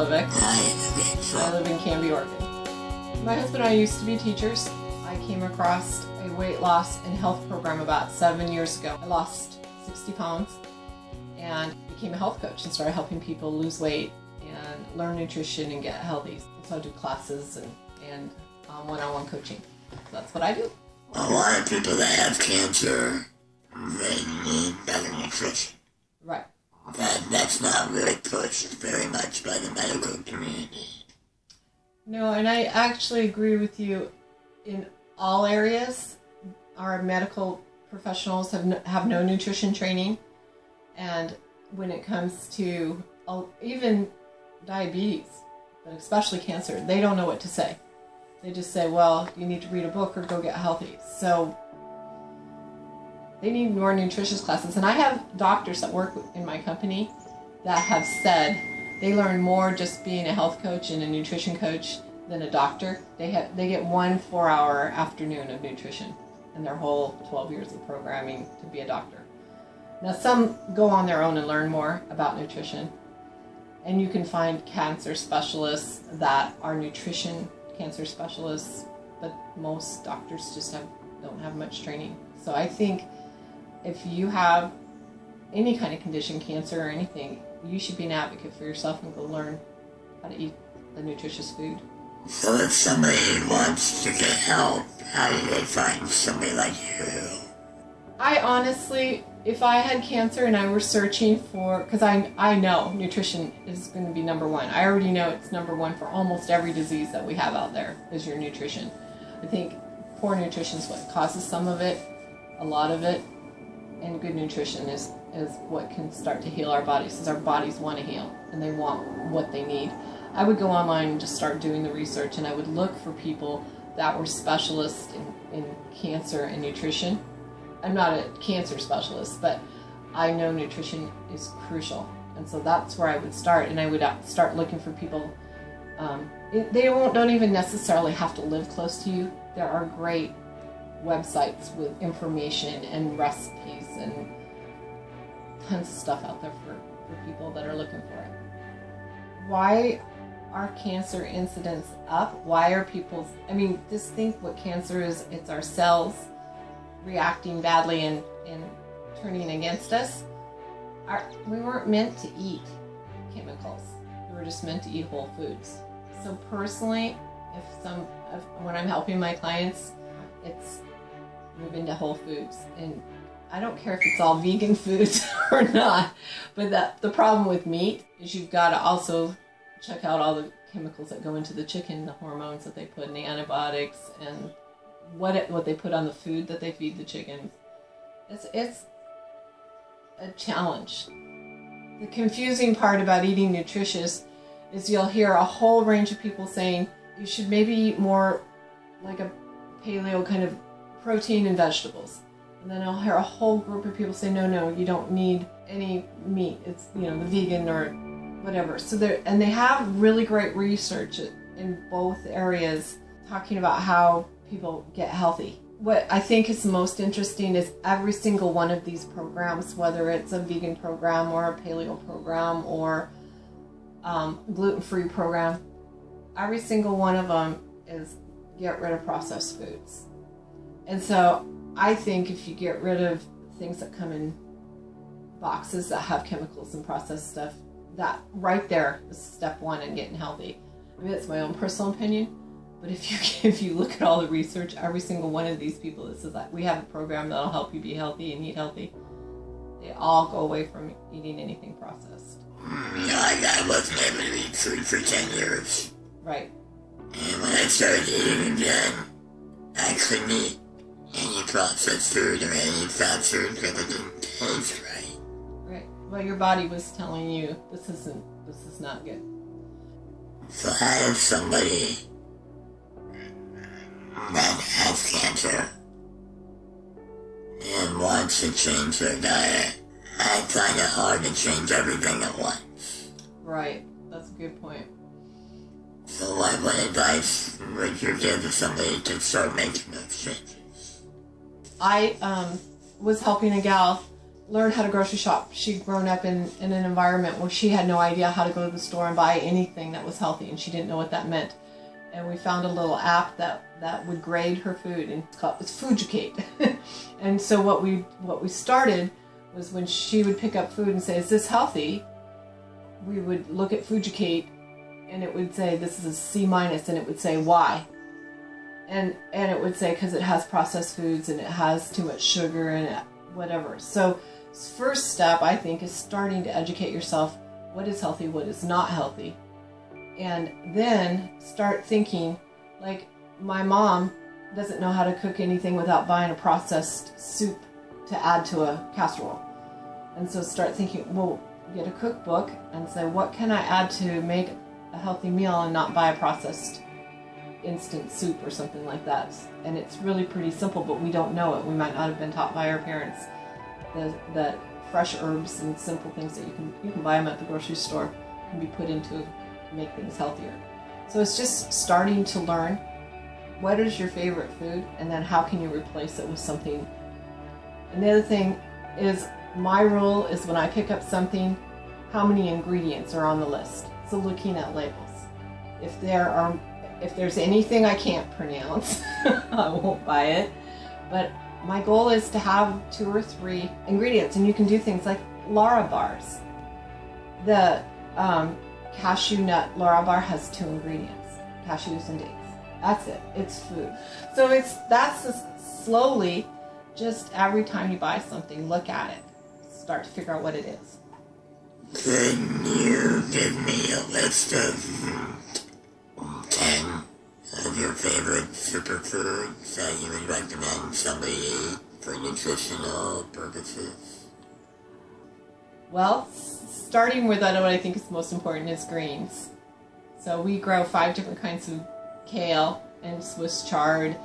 Kralovec. Hi. I live in Canby, Oregon. My husband and I used to be teachers. I came across a weight loss and health program about 7 years ago. I lost 60 pounds and became a health coach and started helping people lose weight and learn nutrition and get healthy. So I do classes and one-on-one coaching. So that's what I do. A lot of people that have cancer, they need better nutrition. Right. That's not really pushed very much by the medical community. No, and I actually agree with you in all areas. Our medical professionals have no nutrition training, and when it comes to even diabetes, but especially cancer, they don't know what to say. They just say, well, you need to read a book or go get healthy. So they need more nutritious classes. And I have doctors that work in my company that have said they learn more just being a health coach and a nutrition coach than a doctor. They get 1 4-hour afternoon of nutrition in their whole 12 years of programming to be a doctor. Now some go on their own and learn more about nutrition. And you can find cancer specialists that are nutrition cancer specialists, but most doctors just don't have much training. So I think if you have any kind of condition, cancer or anything, you should be an advocate for yourself and go learn how to eat the nutritious food. So if somebody wants to get help, how do they find somebody like you? I honestly, if I had cancer and I were searching for, because I know nutrition is going to be number one. I already know it's number one for almost every disease that we have out there is your nutrition. I think poor nutrition is what causes some of it, a lot of it, and good nutrition is what can start to heal our bodies, because our bodies want to heal and they want what they need. I would go online and just start doing the research, and I would look for people that were specialists in cancer and nutrition. I'm not a cancer specialist, but I know nutrition is crucial. And so that's where I would start. And I would start looking for people. They don't even necessarily have to live close to you. There are great websites with information and recipes and tons of stuff out there for people that are looking for it. Why are cancer incidents up? Why are just think what cancer is. It's our cells reacting badly and turning against us. We weren't meant to eat chemicals. We were just meant to eat whole foods. So personally, when I'm helping my clients, it's move into whole foods. And I don't care if it's all vegan foods or not, but the problem with meat is you've got to also check out all the chemicals that go into the chicken, the hormones that they put in the antibiotics, and what they put on the food that they feed the chickens. It's a challenge. The confusing part about eating nutritious is you'll hear a whole range of people saying you should maybe eat more like a paleo kind of protein and vegetables. And then I'll hear a whole group of people say, no, you don't need any meat. It's, the vegan or whatever. So they have really great research in both areas talking about how people get healthy. What I think is most interesting is every single one of these programs, whether it's a vegan program or a paleo program or gluten-free program, every single one of them is get rid of processed foods. And so I think if you get rid of things that come in boxes that have chemicals and processed stuff, that right there is step one in getting healthy. I mean, it's my own personal opinion. But if you look at all the research, every single one of these people that says that we have a program that'll help you be healthy and eat healthy, they all go away from eating anything processed. I wasn't able to eat food for 10 years. Right. And when I started eating again, I couldn't eat any processed food or any fat food because it didn't taste right. Right. Well, your body was telling you this is not good. So how does somebody that has cancer and wants to change their diet, I find it hard to change everything at once. Right, that's a good point. So what advice would you give to somebody to start making those changes? I was helping a gal learn how to grocery shop. She'd grown up in an environment where she had no idea how to go to the store and buy anything that was healthy, and she didn't know what that meant. And we found a little app that would grade her food, and it's Fooducate. And so what we started was when she would pick up food and say, "Is this healthy?" We would look at Fooducate, and it would say, "This is a C-," and it would say, "Why?" And it would say, because it has processed foods and it has too much sugar and whatever. So first step, I think, is starting to educate yourself what is healthy, what is not healthy. And then start thinking, like, my mom doesn't know how to cook anything without buying a processed soup to add to a casserole. And so start thinking, well, get a cookbook and say, what can I add to make a healthy meal and not buy a processed instant soup or something like that. And it's really pretty simple, but we don't know it. We might not have been taught by our parents that fresh herbs and simple things that you can buy them at the grocery store can be put into make things healthier. So it's just starting to learn what is your favorite food, and then how can you replace it with something. And the other thing is, my rule is when I pick up something, how many ingredients are on the list. So looking at labels. If there's anything I can't pronounce, I won't buy it. But my goal is to have 2 or 3 ingredients, and you can do things like Lara bars. The cashew nut Lara bar has 2 ingredients, cashews and dates. That's it. It's food. So that's slowly, just every time you buy something, look at it. Start to figure out what it is. Can you give me a list of 10 of your favorite superfoods that you would recommend somebody eat for nutritional purposes? Well, starting with what I think is most important is greens. So we grow 5 different kinds of kale and Swiss chard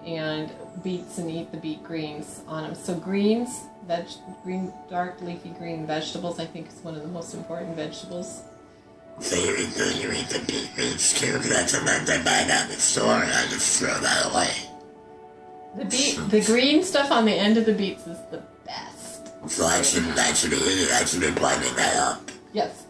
and beets, and eat the beet greens on them. So greens, dark leafy green vegetables, I think is one of the most important vegetables. So you eat the beet greens too, because that's sometimes I buy down the store and I just throw that away. The green stuff on the end of the beets is the best. So I should be blending that up. Yes,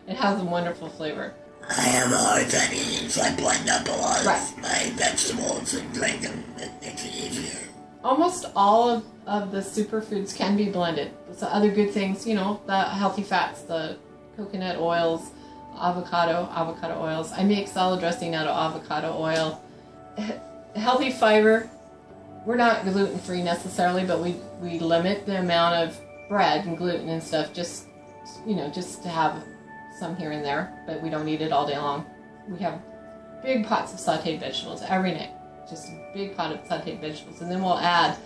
it has a wonderful flavor. I have a hard time eating, so I blend up a lot of my vegetables and drink them. It makes it easier. Almost all of the superfoods can be blended. So other good things, the healthy fats, the coconut oils, avocado oils. I make salad dressing out of avocado oil. Healthy fiber. We're not gluten-free necessarily, but we limit the amount of bread and gluten and stuff just to have some here and there, but we don't eat it all day long. We have big pots of sauteed vegetables every night. Just a big pot of sauteed vegetables. And then we'll add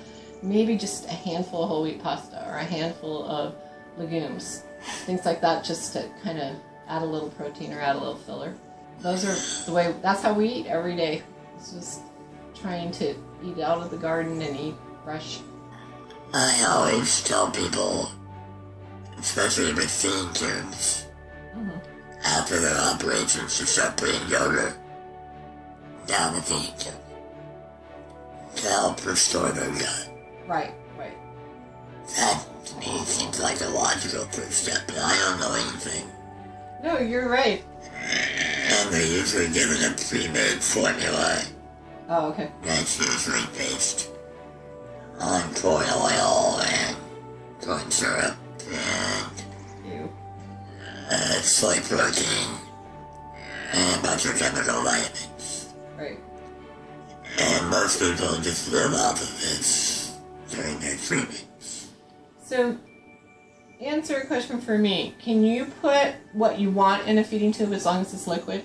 maybe just a handful of whole wheat pasta or a handful of legumes. Things like that, just to kind of add a little protein or add a little filler. That's how we eat every day. It's just trying to eat out of the garden and eat fresh. I always tell people, especially with feeding tubes, after their operations, to start putting yogurt down the feeding tube to help restore their gut. Right. That, to me, seems like a logical first step, but I don't know anything. No, you're right. And they're usually given a pre-made formula. Oh, okay. That's usually based on corn oil and corn syrup and soy protein and a bunch of chemical vitamins. Right. And most people just live off of this during their treatments. So, answer a question for me. Can you put what you want in a feeding tube as long as it's liquid?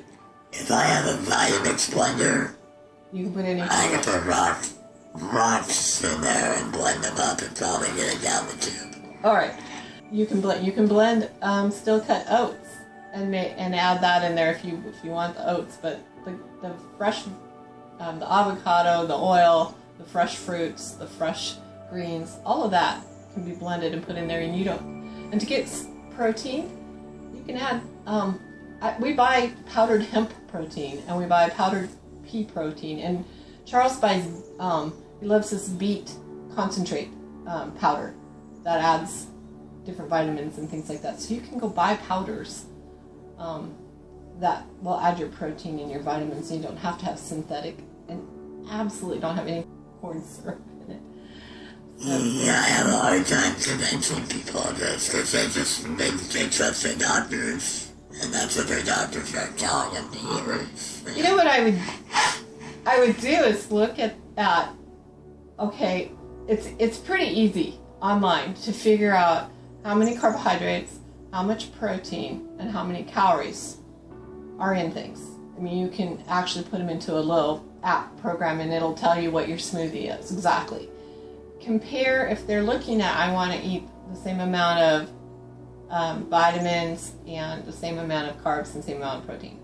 If I have a Vitamix blender, you can put anything. I can put rocks in there and blend them up and probably get it down the tube. All right. You can blend still cut oats and add that in there if you want the oats. But the fresh, the avocado, the oil, the fresh fruits, the fresh greens, all of that can be blended and put in there, and to get protein, you can add. We buy powdered hemp protein and we buy powdered pea protein. And Charles buys he loves this beet concentrate powder that adds different vitamins and things like that. So you can go buy powders that will add your protein and your vitamins. And you don't have to have synthetic, and absolutely don't have any corn syrup in it. So, yeah, I have a hard time convincing people of this because they trust their doctors, and that's what their doctors are telling them to use. you know what I would do is look at okay, it's pretty easy online to figure out how many carbohydrates, how much protein, and how many calories are in things. I mean, you can actually put them into a little app program and it'll tell you what your smoothie is exactly. Compare if they're looking at, I want to eat the same amount of vitamins and the same amount of carbs and the same amount of protein.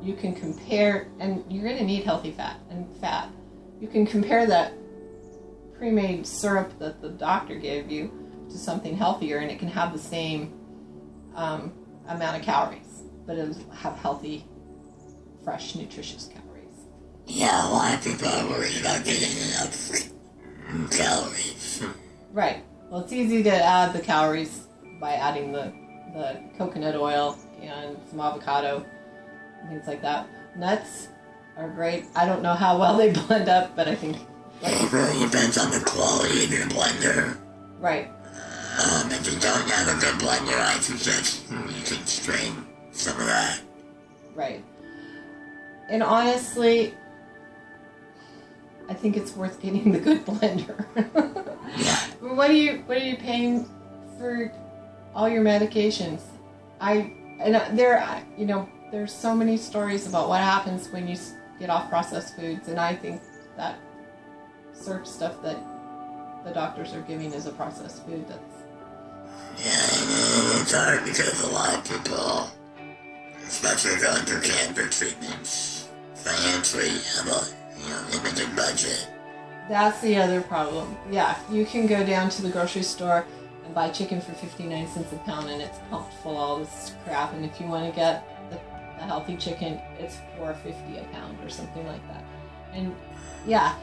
You can compare, and you're going to need healthy fat and fat. You can compare that pre-made syrup that the doctor gave you to something healthier, and it can have the same amount of calories, but it'll have healthy, fresh, nutritious calories. Yeah, a lot of people are worried about getting enough calories. Right. Well, it's easy to add the calories by adding the coconut oil and some avocado and things like that. Nuts are great. I don't know how well they blend up, but I think... It really depends on the quality of your blender. Right. If you don't have a good blender, I suggest you can strain some of that. Right. And honestly, I think it's worth getting the good blender. Yeah. What are you paying for all your medications? There's so many stories about what happens when you get off processed foods, and I think that syrup stuff that the doctors are giving is a processed food. Yeah, it's hard because a lot of people, especially going through cancer treatments, financially have a limited budget. That's the other problem. Yeah, you can go down to the grocery store and buy chicken for 59 cents a pound, and it's pumped full of all this crap. And if you want to get the healthy chicken, it's $4.50 a pound or something like that. And yeah,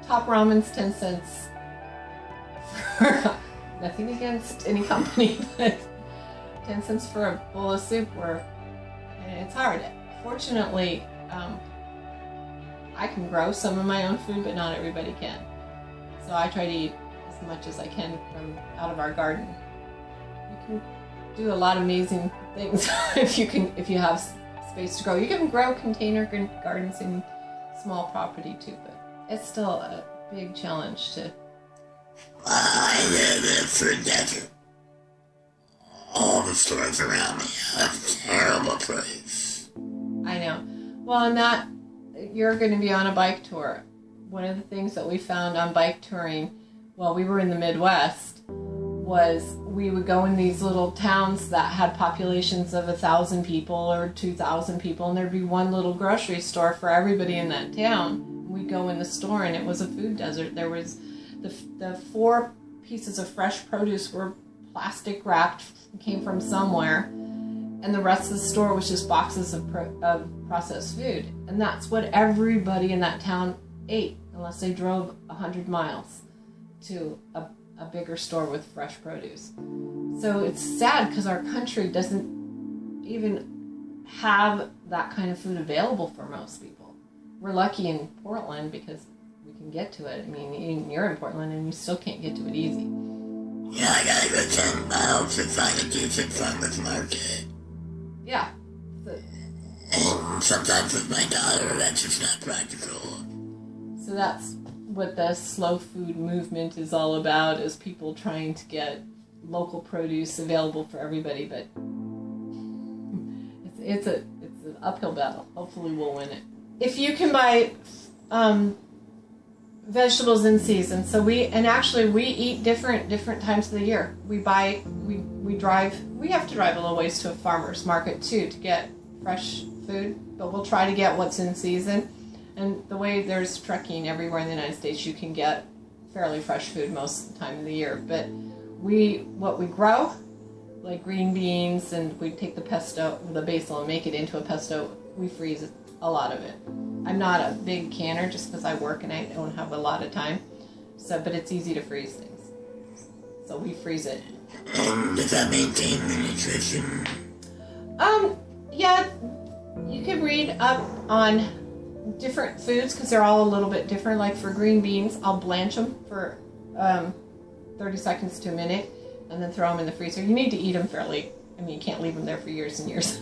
Top Ramen's 10 cents. Nothing against any company, but 10 cents for a bowl of soup, it's hard. Fortunately, I can grow some of my own food, but not everybody can. So I try to eat as much as I can from out of our garden. You can do a lot of amazing things if you have space to grow. You can grow container gardens in small property too, but it's still a big challenge to. I live in a food desert. All the stores around me have terrible produce. I know. Well, and that you're going to be on a bike tour. One of the things that we found on bike touring while we were in the Midwest was we would go in these little towns that had populations of 1,000 people or 2,000 people, and there'd be one little grocery store for everybody in that town. We'd go in the store, and it was a food desert. There was the 4 pieces of fresh produce were plastic wrapped, came from somewhere, and the rest of the store was just boxes of processed food. And that's what everybody in that town ate, unless they drove 100 miles to a bigger store with fresh produce. So it's sad because our country doesn't even have that kind of food available for most people. We're lucky in Portland because we can get to it. I mean, you're in Portland and you still can't get to it easy. Yeah, I gotta go 10 miles to find a decent farmer's market. Yeah. And sometimes with my daughter, that's just not practical. So that's what the slow food movement is all about, is people trying to get local produce available for everybody, but it's an uphill battle. Hopefully we'll win it. If you can buy vegetables in season, so we eat different times of the year. We have to drive a little ways to a farmer's market too to get fresh food, but we'll try to get what's in season. And the way there's trucking everywhere in the United States, you can get fairly fresh food most of the time of the year. But what we grow, like green beans, and we take the basil and make it into a pesto, we freeze a lot of it. I'm not a big canner just because I work and I don't have a lot of time. But it's easy to freeze things. So we freeze it. And does that maintain the nutrition? Yeah, you could read up on different foods because they're all a little bit different. Like for green beans, I'll blanch them for 30 seconds to a minute and then throw them in the freezer. You need to eat them fairly. I mean, you can't leave them there for years and years.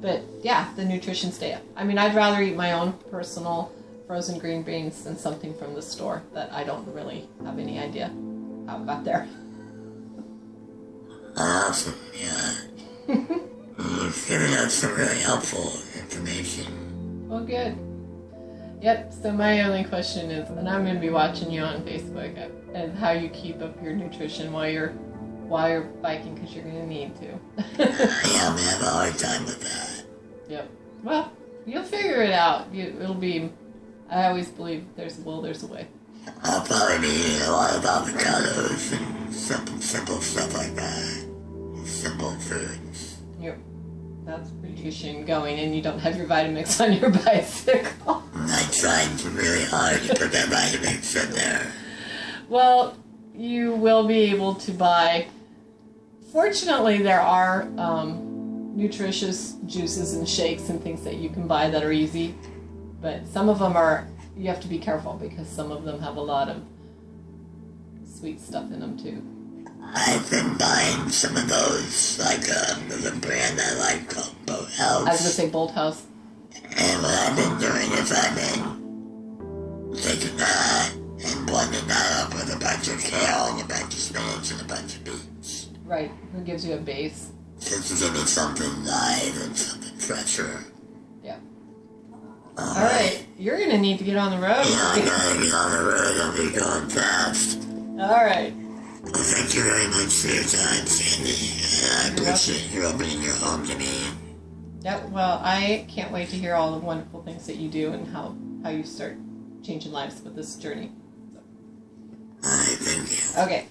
But yeah, the nutrition stay up. I mean, I'd rather eat my own personal frozen green beans than something from the store that I don't really have any idea how it got there. Awesome, yeah. You've given us some really helpful information. Well, good. Yep, so my only question is, and I'm going to be watching you on Facebook, and how you keep up your nutrition while you're biking, because you're going to need to. Yeah, I'm going to have a hard time with that. Yep. Well, you'll figure it out. It'll be, I always believe there's a will, there's a way. I'll probably be eating a lot of avocados and simple stuff like that. Simple foods. Yep. That's nutrition going, and you don't have your Vitamix on your bicycle. I tried really hard to put that Vitamix in there. Well, you will be able to buy. Fortunately, there are nutritious juices and shakes and things that you can buy that are easy, but some of them are. You have to be careful because some of them have a lot of sweet stuff in them too. I've been buying some of those, like there's a brand I like called Boat House. I was going to say Bolt House. And what I've been doing is I've been taking that and blending that up with a bunch of kale and a bunch of spinach and a bunch of beets. Right, it gives you a base. Just to give me something live and something fresher. Yeah. All right, you're going to need to get on the road. Yeah, I gotta get on the road. I'll be going fast. All right. Well, thank you very much for your time, Sandy. And I appreciate you opening your home to me. Yep, well, I can't wait to hear all the wonderful things that you do and how you start changing lives with this journey. So. All right, thank you. Okay.